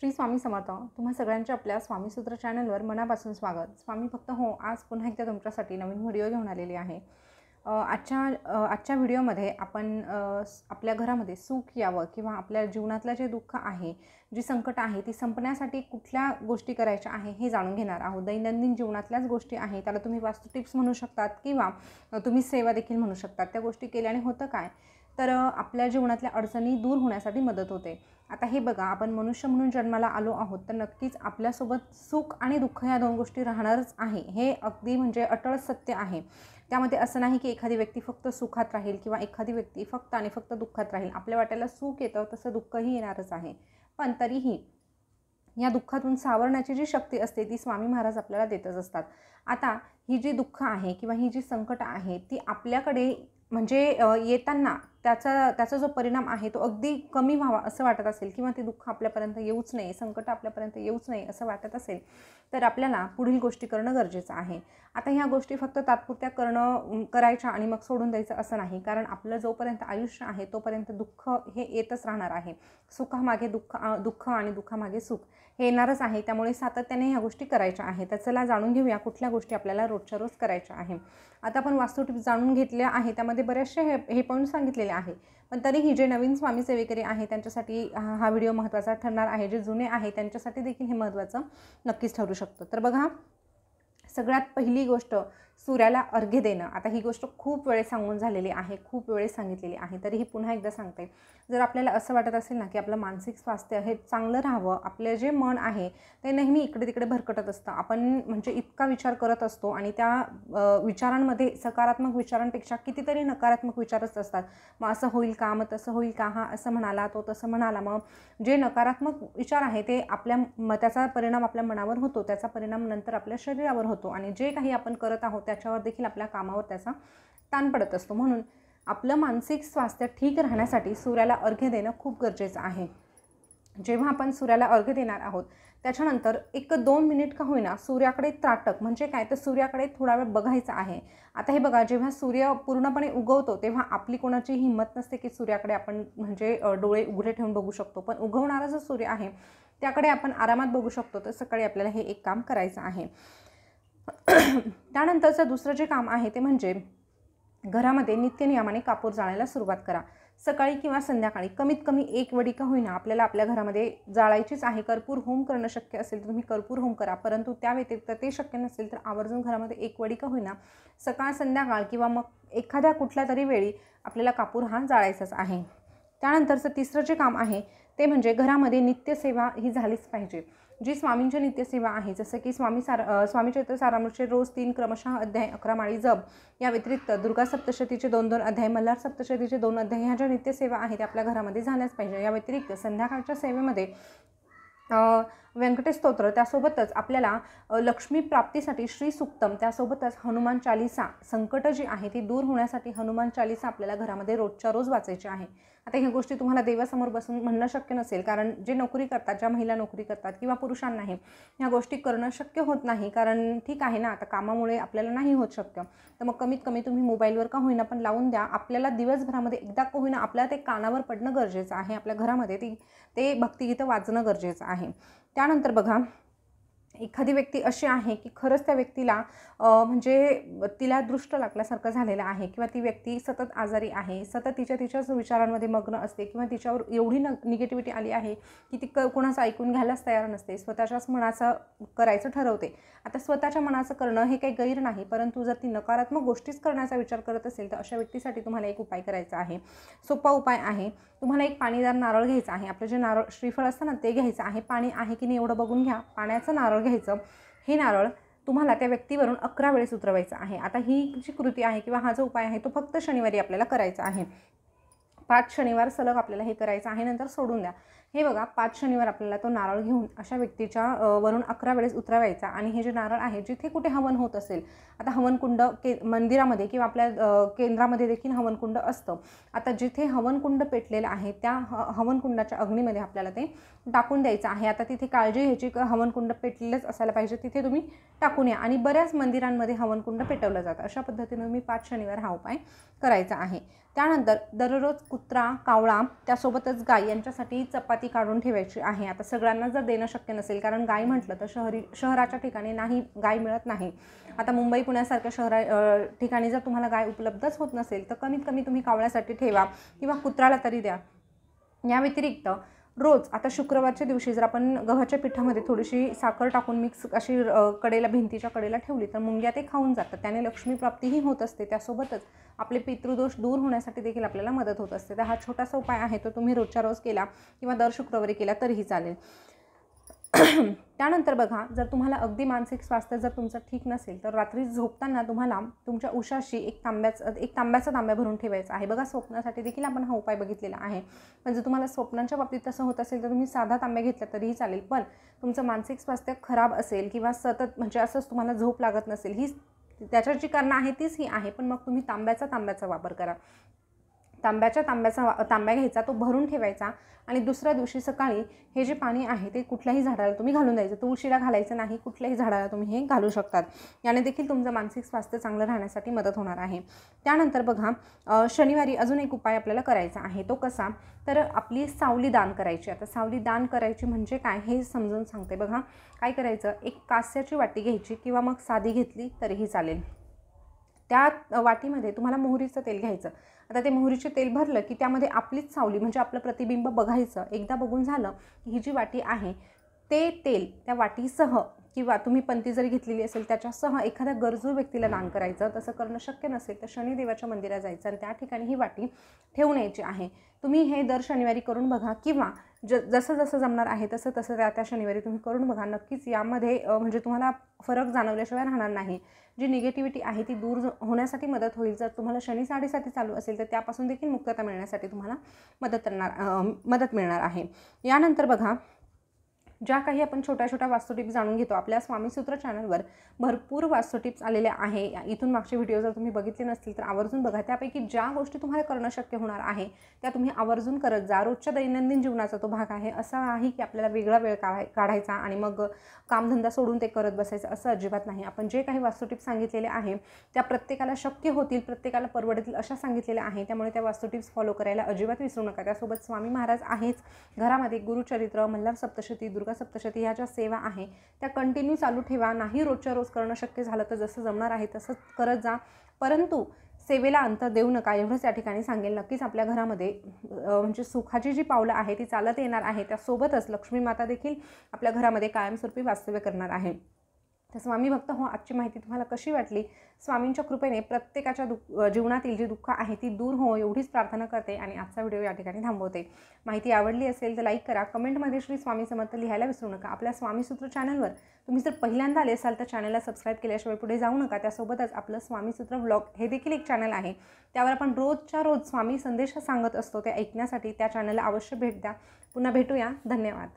श्री स्वामी समर्थ. तुम्हा सगळ्यांचे आपल्या स्वामीसूत्र चॅनलवर मनापासून स्वागत. स्वामी भक्त हो, आज पुन्हा एकदा तुमच्यासाठी नवीन व्हिडिओ घेऊन आलेली आहे. आजच्या व्हिडिओमध्ये आपण आपल्या घरामध्ये सुख यावं किंवा आपल्या जीवनातलं जे दुःख आहे, जी संकट आहे ती संपण्यासाठी कुठल्या गोष्टी करायच्या आहे हे जाणून घेणार आहोत. दैनंदिन जीवनातल्याच गोष्टी आहेत, त्याला तुम्ही वास्तू टिप्स म्हणू शकतात किंवा तुम्ही सेवा देखील म्हणू शकतात. त्या गोष्टी केल्याने होतं काय, तर आपल्या जीवनातल्या अडचणी दूर होण्यासाठी मदत होते. आता हे बघा, आपण मनुष्य म्हणून जन्माला आलो आहोत, तर नक्कीच आपल्यासोबत सुख आणि दुःख या दोन गोष्टी राहणारच आहे. हे अगदी म्हणजे अटळ सत्य आहे. त्यामध्ये असं नाही की एखादी व्यक्ती फक्त सुखात राहील किंवा एखादी व्यक्ती फक्त आणि फक्त दुःखात राहील. आपल्या वाट्याला सुख येतं तसं दुःखही येणारच आहे, पण तरीही या दुःखातून सावरण्याची जी शक्ती असते ती स्वामी महाराज आपल्याला देतच असतात. आता ही जी दुःख आहे किंवा ही जी संकट आहे ती आपल्याकडे म्हणजे येताना त्याचा जो परिणाम आहे तो अगदी कमी व्हावा असं वाटत असेल किंवा ते दुःख आपल्यापर्यंत येऊच नये, संकट आपल्यापर्यंत येऊच नये असं वाटत असेल, तर आपल्याला पुढील गोष्टी करणं गरजेचं आहे. आता ह्या गोष्टी फक्त तात्पुरत्या करायच्या आणि मग सोडून द्यायचं असं नाही, कारण आपलं जोपर्यंत आयुष्य आहे तोपर्यंत दुःख हे येतच राहणार आहे. सुखामागे दुःख आणि दुःखामागे सुख हे येणारच आहे. त्यामुळे सातत्याने ह्या गोष्टी करायच्या आहेत. तर चला जाणून घेऊया कुठल्या गोष्टी आपल्याला रोजच्या रोज करायच्या आहे. आता आपण वास्तू टिप्स जाणून घेतल्या आहे, त्यामध्ये बरेचसे हे पण सांगितलेले आहे, पण तरीही जे नवीन स्वामी सेवेकरी आहे त्यांच्यासाठी हा व्हिडिओ महत्त्वाचा ठरणार आहे. जे जुने आहे त्यांच्यासाठी देखील हे महत्त्वाचं नक्कीच ठरू शकतं. तर बघा, सगळ्यात पहिली गोष्ट सूर्याला अर्घ्य देणं. आता ही गोष्ट खूप वेळेस सांगून झालेली आहे, खूप वेळेस सांगितलेली आहे, तरीही पुन्हा एकदा सांगते. जर आपल्याला असं वाटत असेल ना की आपलं मानसिक स्वास्थ्य हे चांगलं राहावं, आपलं जे मन आहे ते नेहमी इकडे तिकडे भरकटत असतं, आपण म्हणजे इतका विचार करत असतो आणि त्या विचारांमध्ये सकारात्मक विचारांपेक्षा कितीतरी नकारात्मक विचारच असतात. मग असं होईल का, मग तसं होईल का, हा असं म्हणाला तो तसं म्हणाला. मग जे नकारात्मक विचार आहे ते त्याचा परिणाम आपल्या मनावर होतो, त्याचा परिणाम नंतर आपल्या शरीरावर होतो आणि जे काही आपण करत आहोत त्याच्यावर देखील आपल्या कामावर त्याचा ताण पडत असतो. म्हणून आपलं मानसिक स्वास्थ्य ठीक राहण्यासाठी सूर्याला अर्घ्य देणं खूप गरजेचं आहे. जेव्हा आपण सूर्याला अर्घ्य देणार आहोत त्याच्यानंतर 1-2 मिनिट का होईना सूर्याकडे त्राटक, म्हणजे काय तर सूर्याकडे थोडा वेळ बघायचं आहे. आता हे बघा, जेव्हा सूर्य पूर्णपणे उगवतो तेव्हा आपली कोणाची हिंमत नसते की सूर्याकडे आपण म्हणजे डोळे उघडे ठेवून बघू शकतो, पण उगवणारा जो सूर्य आहे त्याकडे आपण आरामात बघू शकतो. तर सकाळी आपल्याला हे एक काम करायचं आहे. त्यानंतरचं दुसरं जे काम आहे ते म्हणजे घरामध्ये नित्यनियमाने कापूर जाळायला सुरुवात करा. सकाळी किंवा संध्याकाळी कमीत कमी 1 वडी का होईना आपल्याला आपल्या घरामध्ये जाळायचीच आहे. कर्पूर होम करणं शक्य असेल तर तुम्ही कर्पूर होम करा, परंतु त्या व्यतिरिक्त ते शक्य नसेल तर आवर्जून घरामध्ये 1 वडी का होईना सकाळ संध्याकाळ किंवा मग एखाद्या कुठल्या तरी वेळी आपल्याला कापूर हा जाळायचाच आहे. त्यानंतरचं तिसरं जे काम आहे ते म्हणजे घरामध्ये नित्यसेवा ही झालीच पाहिजे. जी स्वामींची नित्यसेवा आहे, जसं की स्वामी चरित्र सारामृतचे रोज 3 क्रमशः अध्याय 11 माळी जप, या व्यतिरिक्त दुर्गा सप्तशतीचे 2-2 अध्याय, मल्हार सप्तशतीचे 2 अध्याय, ह्या ज्या नित्यसेवा आहेत त्या आपल्या घरामध्ये झाल्याच पाहिजे. या व्यतिरिक्त संध्याकाळच्या सेवेमध्ये व्यंकटेश स्तोत्र, त्यासोबतच आपल्याला लक्ष्मी प्राप्तीसाठी श्री सुक्तम, त्यासोबतच हनुमान चालीसा, संकट जी आहे ती दूर होण्यासाठी हनुमान चालीसा आपल्याला घरामध्ये रोजच्या रोज वाचायची आहे. आता ह्या गोष्टी तुम्हाला देवासमोर बसून म्हणणं शक्य नसेल, कारण जे नोकरी करतात, ज्या महिला नोकरी करतात किंवा पुरुषांनाही ह्या गोष्टी करणं शक्य होत नाही, कारण ठीक आहे ना, आता कामामुळे आपल्याला नाही होत शक्य. तर मग कमीत कमी तुम्ही मोबाईलवर का होईना पण लावून द्या. आपल्याला दिवसभरामध्ये एकदा का होईना आपल्याला ते कानावर पडणं गरजेचं आहे. आपल्या घरामध्ये ते भक्तिगीतं वाजणं गरजेचं आहे. त्यानंतर बघा, एखादी व्यक्ती अशी आहे की खरंच त्या व्यक्तीला म्हणजे तिला दृष्ट लागल्यासारखं झालेलं आहे किंवा ती व्यक्ती सतत आजारी आहे, सतत तिच्याच विचारांमध्ये मग्न असते किंवा तिच्यावर एवढी निगेटिव्हिटी आली आहे की ती कोणाचं ऐकून घ्यायलाच तयार नसते, स्वतःच्याच मनाचं करायचं ठरवते. आता स्वतःच्या मनाचं करणं हे काही गैर नाही, परंतु जर ती नकारात्मक गोष्टीच करण्याचा विचार करत असेल तर अशा व्यक्तीसाठी तुम्हाला एक उपाय करायचा आहे. सोपा उपाय आहे. तुम्हाला एक पाणीदार नारळ घ्यायचं आहे. आपलं जे नारळ श्रीफळ असतं ना ते घ्यायचं आहे. पाणी आहे की नाही एवढं बघून घ्या. पाण्याचं नारळ घ्यायचं. हे नारळ तुम्हाला त्या व्यक्तीवरून 11 वेळेस उतरवायचं आहे. आता ही जी कृती आहे किंवा हा जो उपाय आहे तो फक्त शनिवारी आपल्याला करायचा आहे. 5 शनिवार सलग आपल्याला हे करायचं आहे, नंतर सोडून द्या. हे बघा, 5 शनिवार आपल्याला तो नारळ घेऊन अशा व्यक्तीच्या वरून 11 वेळेस उतरवायचा आणि हे जे नारळ आहे जिथे कुठे हवन होत असेल, आता हवनकुंड मंदिरामध्ये किंवा आपल्या केंद्रामध्ये देखील हवनकुंड असतं. आता जिथे हवनकुंड पेटलेलं आहे त्या हवनकुंडाच्या अग्नीमध्ये आपल्याला ते टाकून द्यायचं आहे. आता तिथे काळजी घ्यायची की हवनकुंड पेटलेलंच असायला पाहिजे, तिथे तुम्ही टाकून या. आणि बऱ्याच मंदिरांमध्ये हवनकुंड पेटवलं जातं. अशा पद्धतीने तुम्ही 5 शनिवार हा उपाय करायचा आहे। त्यानंतर दररोज कुत्रा, कावळा त्यासोबतच गाय यांच्यासाठी चपाती काढून ठेवायची आहे। आता सगळ्यांना जर देणं शक्य नसेल, कारण गाय म्हटलं तर शहराच्या ठिकाणी नाही गाय मिळत नाही। आता मुंबई पुण्यासारख्या ठिकाणी जर तुम्हाला गाय उपलब्धच होत नसेल तर कमीत कमी तुम्ही कावळ्यासाठी ठेवा किंवा कुत्र्याला तरी द्या। या व्यतिरिक्त रोज आता शुक्रवारच्या दिवशी जर आपण गव्हाच्या पिठामध्ये थोडीशी साखर टाकून मिक्स अशी कडेला भिंतीच्या कडेला ठेवली तर मुंग्या ते खाऊन जातात, त्याने लक्ष्मी प्राप्तीही होत असते। त्यासोबतच आपले पितृदोष दूर होण्यासाठी देखील आपल्याला मदत होत असते। तर हा छोटासा उपाय आहे तो तुम्ही रोजच्या रोज केला किंवा दर शुक्रवारी केला तरीही चालेल। त्यानंतर बघा, जर तुम्हाला अगदी मानसिक स्वास्थ्य जर तुमचं ठीक नसेल तर रात्री झोपताना तुम्हाला तुमच्या उशाशी एक तांब्याचा तांब्या भरून ठेवायचा आहे। बघा, स्वप्नासाठी देखील आपण हा उपाय बघितलेला आहे, पण जर तुम्हाला स्वप्नांच्या बाबतीत तसं होत असेल तर तुम्ही साधा तांब्या घेतला तरीही चालेल। पण तुमचं मानसिक स्वास्थ्य खराब असेल किंवा सतत म्हणजे असंच तुम्हाला झोप लागत नसेल, ही त्याच्या जी कारणं आहे तीच ही आहे, पण मग तुम्ही तांब्याचा वापर करा। तांब्या घ्यायचा, तो भरून ठेवायचा आणि दुसऱ्या दिवशी सकाळी हे जे पाणी आहे ते कुठल्याही झाडाला तुम्ही घालून द्यायचं। तुळशीला घालायचं नाही, कुठल्याही झाडाला तुम्ही हे घालू शकतात। याने देखील तुमचं मानसिक स्वास्थ्य चांगलं राहण्यासाठी मदत होणार आहे। त्यानंतर बघा, शनिवारी अजून एक उपाय आपल्याला करायचा आहे। तो कसा, तर आपली सावली दान करायची। आता सावली दान करायची म्हणजे काय हे समजून सांगते। बघा, काय करायचं, एक कास्याची वाटी घ्यायची किंवा मग साधी घेतली तरीही चालेल। त्या वाटीमध्ये तुम्हाला मोहरीचं तेल घ्यायचं। आता ते मोहरीचे तेल भरलं की त्यामध्ये आपलीच सावली म्हणजे आपलं प्रतिबिंब बघायचं। एकदा बघून झालं की ही जी वाटी आहे ते तेल त्या वाटीसह किंवा तुम्ही पंती जरी घेतलेली असेल त्याच्यासह एखाद्या गरजू व्यक्तीला दान करायचं। तसं करणं शक्य नसेल तर शनिदेवाच्या मंदिरात जायचं आणि त्या ठिकाणी ही वाटी ठेवून यायची आहे। तुम्ही हे दर शनिवारी करून बघा किंवा जसं जसं जमणार आहे तसं तसं त्या शनिवारी तुम्ही करून बघा। नक्कीच यामध्ये म्हणजे तुम्हाला फरक जाणवल्याशिवाय राहणार नाही। जी निगेटिव्हिटी आहे ती दूर होण्यासाठी मदत होईल। जर तुम्हाला शनी साडेसाती चालू असेल तर त्यापासून देखील मुक्तता मिळण्यासाठी तुम्हाला मदत मिळणार आहे। यानंतर बघा, ज्या काही आपण छोट्या छोट्या वास्तू टिप्स जाणून घेतो, आपल्या स्वामीसूत्र चॅनलवर भरपूर वास्तू टिप्स आलेल्या आहे। इथून मागचे व्हिडिओ जर तुम्ही बघितले नसतील तर आवर्जून बघा। त्यापैकी ज्या गोष्टी तुम्हाला करणं शक्य होणार आहे त्या तुम्ही आवर्जून करत जा। रोजच्या दैनंदिन जीवनाचा तो भाग आहे। असा आहे की आपल्याला वेगळा वेळ काढायचा आणि मग कामधंदा सोडून ते करत बसायचं, असं अजिबात नाही। आपण जे काही वास्तू टिप्स सांगितलेले आहे त्या प्रत्येकाला शक्य होतील, प्रत्येकाला परवडतील अशा सांगितलेल्या आहे। त्यामुळे त्या वास्तू टिप्स फॉलो करायला अजिबात विसरू नका। त्यासोबत स्वामी महाराज आहेच घरामध्ये, गुरुचरित्र, मल्हार सप्तशती, दुर्गा सप्तशती ह्या ज्या सेवा आहे त्या कंटिन्यू चालू ठेवा। नाही रोजच्या रोज करणं शक्य झालं तर जसं जमणार आहे तसंच करत जा, परंतु सेवेला अंतर देऊ नका एवढंच या ठिकाणी सांगेल। नक्कीच आपल्या घरामध्ये म्हणजे सुखाची जी पावलं आहे ती चालत येणार आहे। त्यासोबतच लक्ष्मी माता देखील आपल्या घरामध्ये कायमस्वरूपी वास्तव्य करणार आहे। तर स्वामी भक्त हो, आजची माहिती तुम्हाला कशी वाटली? स्वामींच्या कृपेने प्रत्येकाच्या जीवनातील जी दुःख आहे ती दूर हो एवढीच प्रार्थना करते आणि आजचा व्हिडिओ या ठिकाणी थांबवते। माहिती आवडली असेल तर लाईक करा, कमेंटमध्ये श्री स्वामी समर्थ लिहायला विसरू नका। आपल्या स्वामीसूत्र चॅनलवर तुम्ही जर पहिल्यांदा आले असाल तर चॅनलला सबस्क्राईब केल्याशिवाय पुढे जाऊ नका। त्यासोबतच आपलं स्वामीसूत्र व्लॉग हे देखील एक चॅनल आहे, त्यावर आपण रोजच्या रोज स्वामी संदेश सांगत असतो। ते ऐकण्यासाठी त्या चॅनलला अवश्य भेट द्या। पुन्हा भेटूया, धन्यवाद।